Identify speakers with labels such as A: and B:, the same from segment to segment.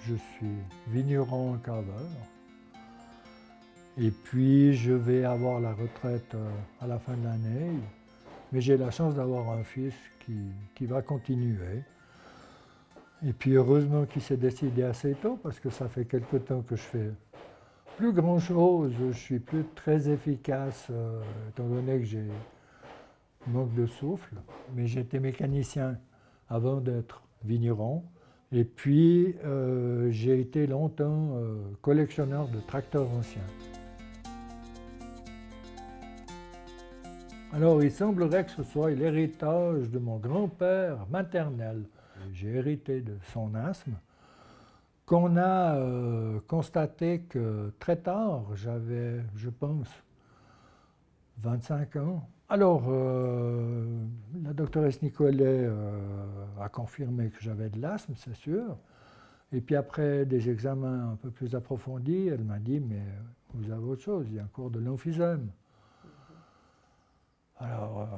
A: je suis vigneron caveur. Et puis je vais avoir la retraite à la fin de l'année. Mais j'ai la chance d'avoir un fils qui va continuer. Et puis heureusement qu'il s'est décidé assez tôt, parce que ça fait quelque temps que je fais plus grand chose, je suis plus très efficace, étant donné que j'ai manque de souffle. Mais j'étais mécanicien avant d'être vigneron. Et puis j'ai été longtemps collectionneur de tracteurs anciens. Alors il semblerait que ce soit l'héritage de mon grand-père maternel. J'ai hérité de son asthme, qu'on a constaté que très tard, j'avais, je pense, 25 ans. Alors, la doctoresse Nicolet a confirmé que j'avais de l'asthme, c'est sûr. Et puis après des examens un peu plus approfondis, elle m'a dit, mais vous avez autre chose, il y a un cours de l'emphysème. Alors,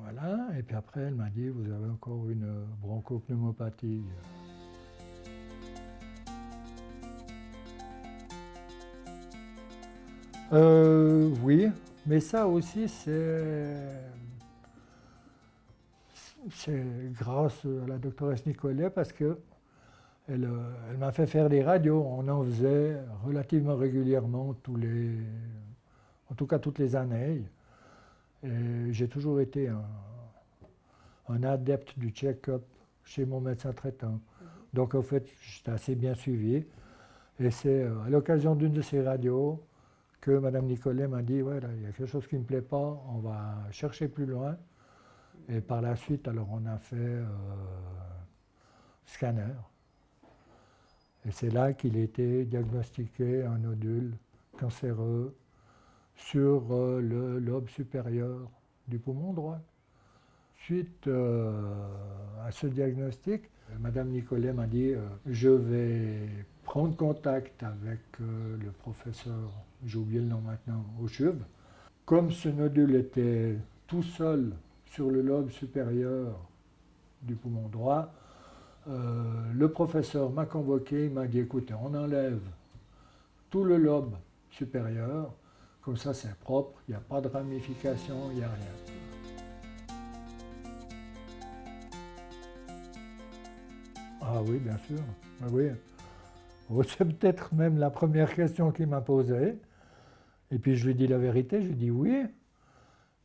A: voilà. Et puis après, elle m'a dit, vous avez encore une bronchopneumopathie. Oui, mais ça aussi, c'est grâce à la doctoresse Nicolet parce qu'elle elle m'a fait faire des radios. On en faisait relativement régulièrement, en tout cas toutes les années. Et j'ai toujours été un adepte du check-up chez mon médecin traitant. Donc en fait, j'étais assez bien suivi. Et c'est à l'occasion d'une de ces radios que Mme Nicolet m'a dit, ouais, là, il y a quelque chose qui ne me plaît pas, on va chercher plus loin. Et par la suite, alors on a fait scanner. Et c'est là qu'il a été diagnostiqué un nodule cancéreux sur le lobe supérieur du poumon droit. Suite à ce diagnostic, Mme Nicolet m'a dit je vais prendre contact avec le professeur, j'ai oublié le nom maintenant, Auchuve. Comme ce nodule était tout seul sur le lobe supérieur du poumon droit, le professeur m'a convoqué, il m'a dit écoutez, on enlève tout le lobe supérieur, comme ça c'est propre, il n'y a pas de ramification, il n'y a rien. Ah oui, bien sûr. Ah oui. Oh, c'est peut-être même la première question qu'il m'a posée. Et puis je lui ai dit la vérité, je lui ai dit oui.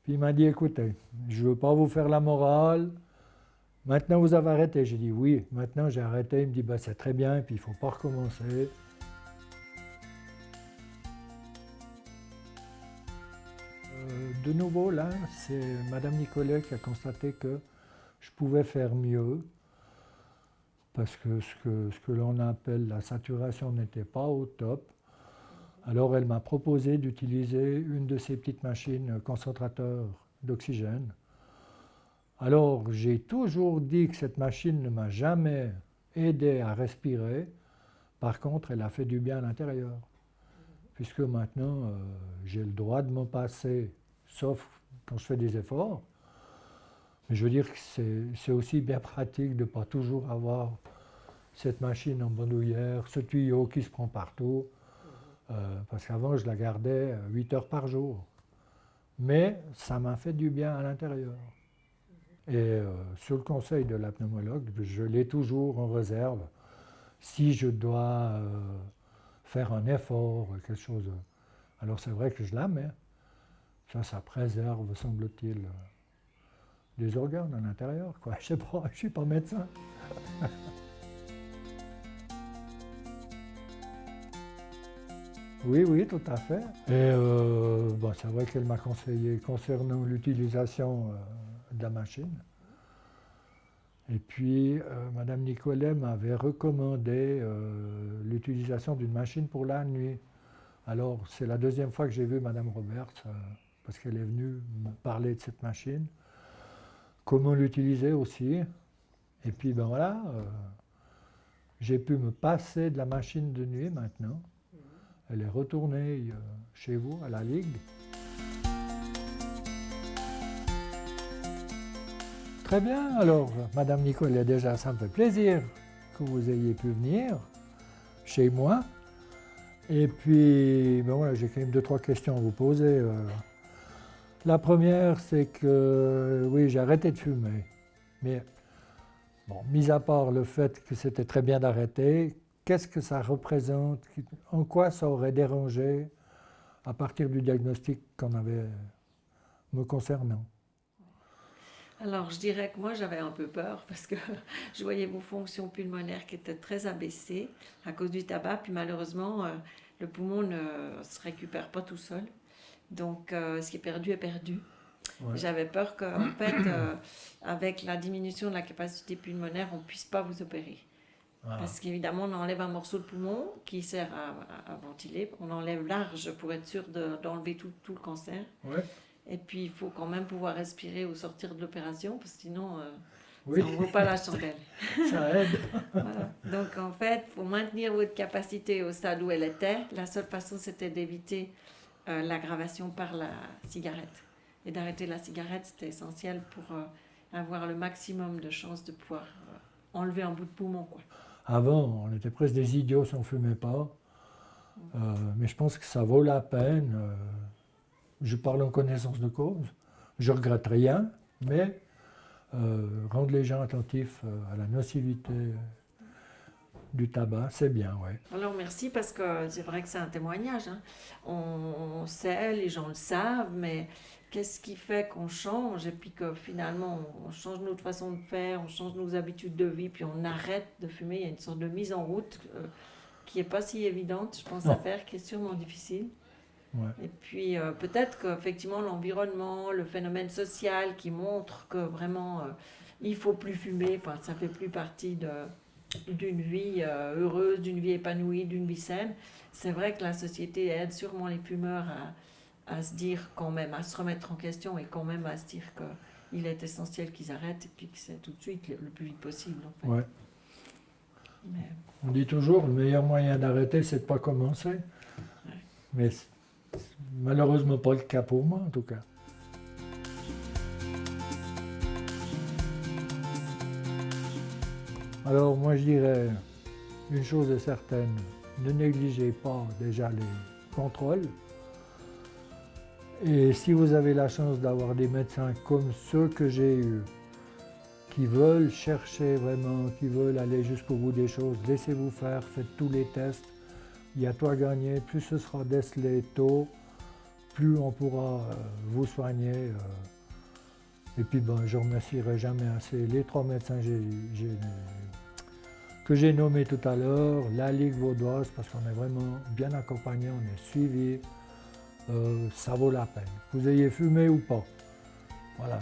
A: Puis il m'a dit écoutez, je ne veux pas vous faire la morale. Maintenant vous avez arrêté. J'ai dit oui, maintenant j'ai arrêté. Il me dit bah, c'est très bien, et puis il ne faut pas recommencer. De nouveau là, c'est Mme Nicolet qui a constaté que je pouvais faire mieux. Parce que ce que l'on appelle la saturation n'était pas au top. Alors elle m'a proposé d'utiliser une de ces petites machines concentrateurs d'oxygène. Alors j'ai toujours dit que cette machine ne m'a jamais aidé à respirer. Par contre, elle a fait du bien à l'intérieur. Puisque maintenant, j'ai le droit de m'en passer, sauf quand je fais des efforts. Mais je veux dire que c'est aussi bien pratique de ne pas toujours avoir cette machine en bandoulière, ce tuyau qui se prend partout. Parce qu'avant, je la gardais 8 heures par jour. Mais ça m'a fait du bien à l'intérieur. Et sur le conseil de la pneumologue, je l'ai toujours en réserve. Si je dois faire un effort, quelque chose. Alors c'est vrai que je la mets. Ça préserve, semble-t-il, des organes à l'intérieur. Je sais pas, je ne suis pas médecin. Oui, oui, tout à fait. Et bon, c'est vrai qu'elle m'a conseillé concernant l'utilisation de la machine. Et puis, Mme Nicolet m'avait recommandé l'utilisation d'une machine pour la nuit. Alors, c'est la deuxième fois que j'ai vu Mme Roberts, parce qu'elle est venue me parler de cette machine. Comment l'utiliser aussi. Et puis, ben voilà, j'ai pu me passer de la machine de nuit maintenant. Elle est retournée chez vous, à la Ligue. Très bien, alors, Madame Nicolet, déjà, ça me fait plaisir que vous ayez pu venir. chez moi. Et puis, ben voilà, j'ai quand même 2-3 questions à vous poser. La première, c'est que oui, j'ai arrêté de fumer. Mais bon, mis à part le fait que c'était très bien d'arrêter, qu'est-ce que ça représente? En quoi ça aurait dérangé à partir du diagnostic qu'on avait me concernant?
B: Alors, je dirais que moi, j'avais un peu peur parce que je voyais vos fonctions pulmonaires qui étaient très abaissées à cause du tabac. Puis malheureusement, le poumon ne se récupère pas tout seul. Donc, ce qui est perdu est perdu.
A: Ouais.
B: J'avais peur qu'en fait, avec la diminution de la capacité pulmonaire, on ne puisse pas vous opérer.
A: Ah,
B: Parce qu'évidemment, on enlève un morceau de poumon qui sert à ventiler. On enlève large pour être sûr d'enlever tout le cancer.
A: ouais,
B: Et puis, il faut quand même pouvoir respirer au sortir de l'opération, parce que sinon,
A: oui,
B: ça ne vaut pas la chandelle.
A: ça aide.
B: Voilà. Donc, en fait, pour maintenir votre capacité au stade où elle était, la seule façon, c'était d'éviter l'aggravation par la cigarette. Et d'arrêter la cigarette, c'était essentiel pour avoir le maximum de chances de pouvoir enlever un bout de poumon, quoi.
A: Avant, on était presque des idiots si on ne fumait pas. Mais je pense que ça vaut la peine. Je parle en connaissance de cause. Je regrette rien, mais rendre les gens attentifs à la nocivité du tabac, c'est bien, oui.
B: Alors merci parce que c'est vrai que c'est un témoignage, hein. On sait, les gens le savent, mais qu'est-ce qui fait qu'on change et puis que finalement on change notre façon de faire, on change nos habitudes de vie, puis on arrête de fumer. Il y a une sorte de mise en route qui n'est pas si évidente, je pense, à
A: Non,
B: faire, qui est sûrement difficile.
A: ouais.
B: Et puis peut-être qu'effectivement l'environnement, le phénomène social qui montre que vraiment il faut plus fumer, enfin, ça fait plus partie d'une vie heureuse, d'une vie épanouie, d'une vie saine. C'est vrai que la société aide sûrement les fumeurs à se dire quand même, à se remettre en question et quand même à se dire qu'il est essentiel qu'ils arrêtent et puis que c'est tout de suite le plus vite possible en fait.
A: Ouais.
B: Mais,
A: On dit toujours, le meilleur moyen d'arrêter, c'est de ne pas commencer.
B: ouais.
A: Mais c'est malheureusement pas le cas pour moi, en tout cas. Alors moi je dirais, une chose est certaine, ne négligez pas déjà les contrôles. Et si vous avez la chance d'avoir des médecins comme ceux que j'ai eus, qui veulent chercher vraiment, qui veulent aller jusqu'au bout des choses, laissez-vous faire, faites tous les tests. Il y a tout à gagner, plus ce sera décelé tôt, plus on pourra vous soigner. Et puis je ne remercierai jamais assez les 3 médecins que j'ai nommés tout à l'heure, la Ligue vaudoise, parce qu'on est vraiment bien accompagné, on est suivi. Ça vaut la peine. Que vous ayez fumé ou pas. Voilà.